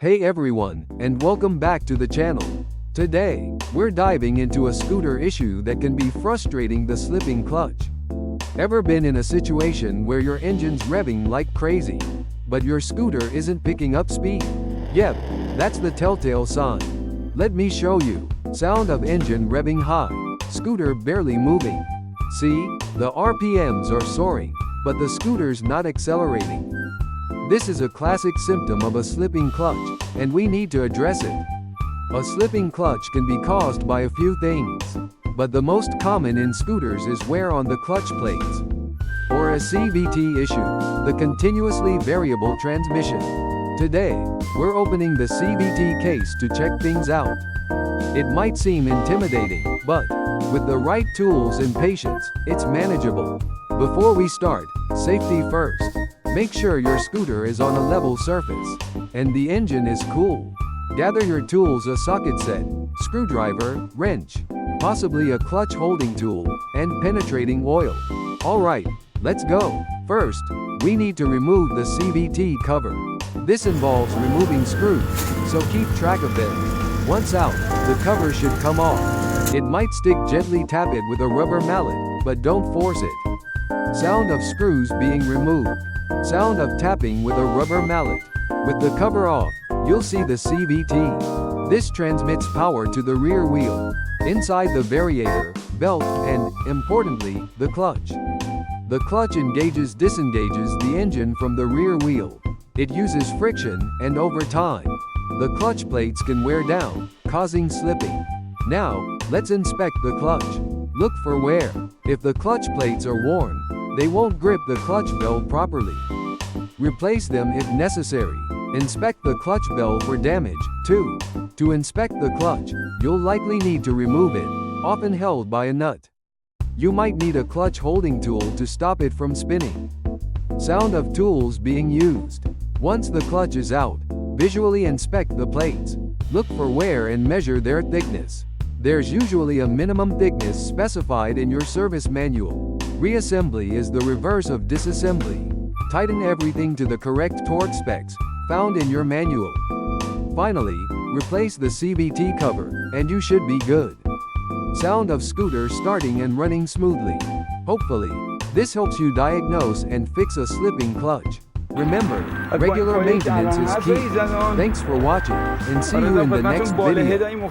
Hey everyone, and welcome back to the channel. Today, we're diving into a scooter issue that can be frustrating: the slipping clutch. Ever been in a situation where your engine's revving like crazy, but your scooter isn't picking up speed? Yep, that's the telltale sign. Let me show you. Sound of engine revving high, scooter barely moving. See, the RPMs are soaring, but the scooter's not accelerating. This is a classic symptom of a slipping clutch, and we need to address it. A slipping clutch can be caused by a few things, but the most common in scooters is wear on the clutch plates, or a CVT issue, the continuously variable transmission. Today, we're opening the CVT case to check things out. It might seem intimidating, but with the right tools and patience, it's manageable. Before we start, safety first. Make sure your scooter is on a level surface, and the engine is cool. Gather your tools: a socket set, screwdriver, wrench, possibly a clutch holding tool, and penetrating oil. Alright, let's go. First, we need to remove the CVT cover. This involves removing screws, so keep track of them. Once out, the cover should come off. It might stick: gently tap it with a rubber mallet, but don't force it. Sound of screws being removed. Sound of tapping with a rubber mallet. With the cover off, you'll see the CVT. This transmits power to the rear wheel, inside the variator, belt, and, importantly, the clutch. The clutch disengages the engine from the rear wheel. It uses friction, and over time, the clutch plates can wear down, causing slipping. Now, let's inspect the clutch. Look for wear. If the clutch plates are worn, they won't grip the clutch valve properly. Replace them if necessary. Inspect the clutch valve for damage, too. To inspect the clutch, you'll likely need to remove it, often held by a nut. You might need a clutch holding tool to stop it from spinning. Sound of tools being used. Once the clutch is out, visually inspect the plates. Look for wear and measure their thickness. There's usually a minimum thickness specified in your service manual. Reassembly is the reverse of disassembly. Tighten everything to the correct torque specs found in your manual. Finally, replace the CVT cover, and you should be good. Sound of scooter starting and running smoothly. Hopefully, this helps you diagnose and fix a slipping clutch. Remember, regular maintenance is key. Thanks for watching, and see you in the next video.